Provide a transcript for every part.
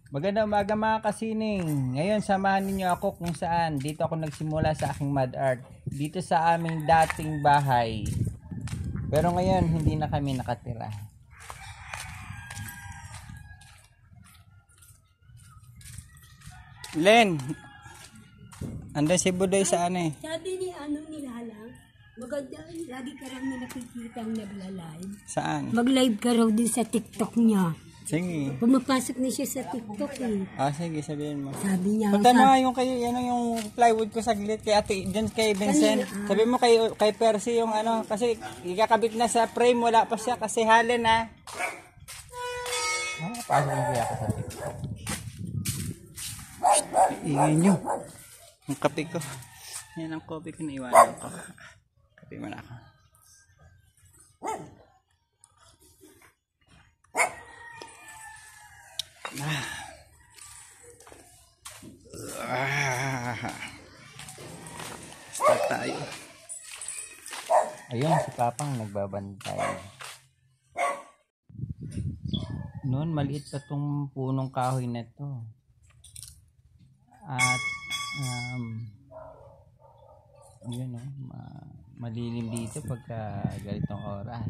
Magandang umaga mga kasining. Ngayon samahan ninyo ako kung saan dito ako nagsimula sa aking mud art. Dito sa aming dating bahay. Pero ngayon hindi na kami nakatira. Len, andan si Budoy sa ano eh? Sabi ni nilalang, maganda, lagi ka raw na nakikita ang nagla-live. Saan? Mag-live ka raw din sa TikTok niya. Sige. Pumapasok na siya sa TikTok eh. Sige, sabihin mo. Sabi niya, Punta na yung kayo, yung plywood ko saglit kay ate, dyan kay Vincent. Sabi mo kay Percy yung ano, kasi ikakabit na sa frame, wala pa siya kasi halin ha. Pasok na kaya ako sa TikTok. Iingay nyo. Ang kape ko. Yan ang kopi ko, naiwanan ko. Kape mo na ako. Start tayo. Ayun, si Papang nagbabantay. Noon, maliit pa tong punong kahoy na to. At yun malilim dito pagka ganitong oras.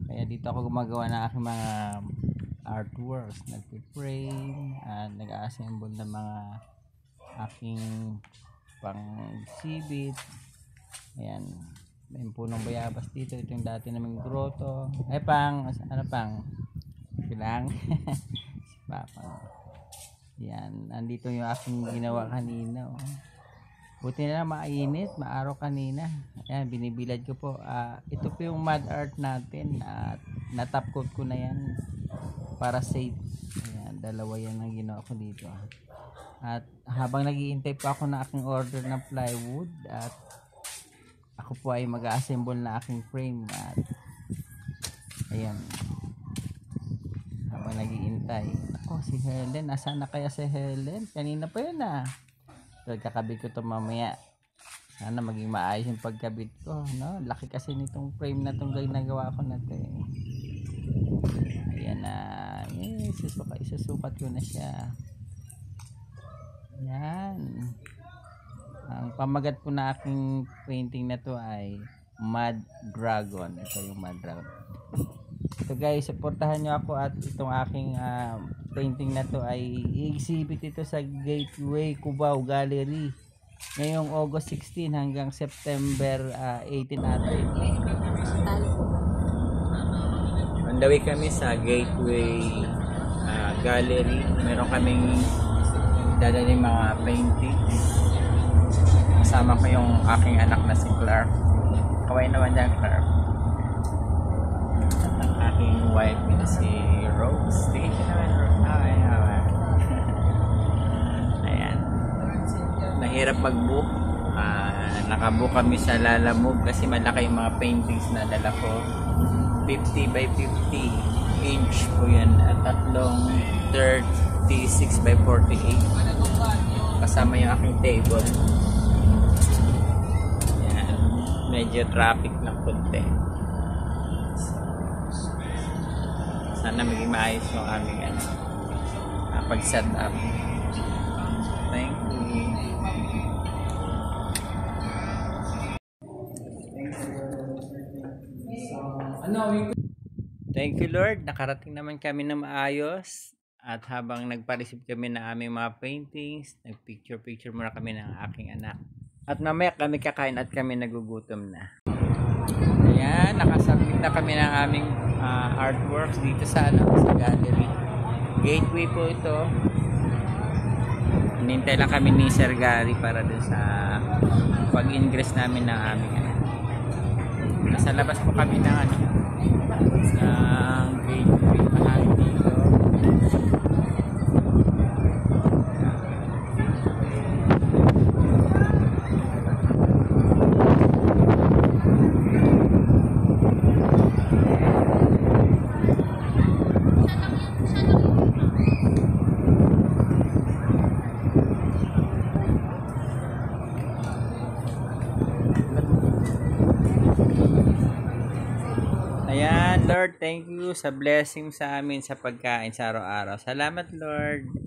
Kaya dito ako gumagawa ng aking mga artworks, nagpi-frame at nag-assemble ng mga aking pang-exhibit. Ayan, may punong bayabas dito. Ito yung dati naming grotto. Ay ano pang bilang si Papa. Yan, andito yung aking ginawa kanina. Buti na lang mainit, maaraw kanina. Ayan, binibilad ko po. Ito po yung mud art natin at natop coat ko na yan para safe. Ayan, dalawa yan ang ginawa ko dito. At habang nag-iintay pa ako na aking order ng plywood at ako po ay mag-assemble na aking frame at ayan, habang nag-iintay. Si Helen, nasaan na kaya si Helen? Kanina pa yun kakabit ko to mamaya. Sana maging maayos yung pagkabit ko, no? Laki kasi nitong frame na itong ginagawa ko na to eh. Ayan na. Isusukat ko na siya. Ayan. Ang pamagat po na aking painting na to ay Mud Dragon. Ito yung Mud Dragon. So guys, supportahan nyo ako at itong aking painting na to ay i-exhibit ito sa Gateway Cubao Gallery ngayong August 16 hanggang September 18 natin. On the way kami sa Gateway Gallery. Meron kaming dadaling mga paintings. Kasama ko yung aking anak na si Clark. Kaway naman dyan, Clark. Aking wife na si Rose. Tingin siya naman, Rose. Ayan. Nahirap mag-book. Nakabook kami sa Lalamove kasi malaki yung mga paintings na dala ko. 50 by 50 inch po yan. At tatlong 36 by 48. Kasama yung aking table. Ayan. Medyo traffic ng konti. Sana maging maayos yung aming pag-set up. Thank you. Thank you Lord. Nakarating naman kami na maayos. At habang nagpa-receive kami ng aming mga paintings, nag-picture muna kami ng aking anak. At mamaya kami kakain at kami nagugutom na. Ayan, nakasubmit na kami ng aming artworks dito sa gallery. Gateway po ito. Hinintay lang kami ni Sir Gary para dun sa pag-ingress namin ng aming nasa labas po kami ng gateway pa namin dito. Ayan, Lord, thank you sa blessing sa amin sa pagkain sa araw-araw. Salamat, Lord.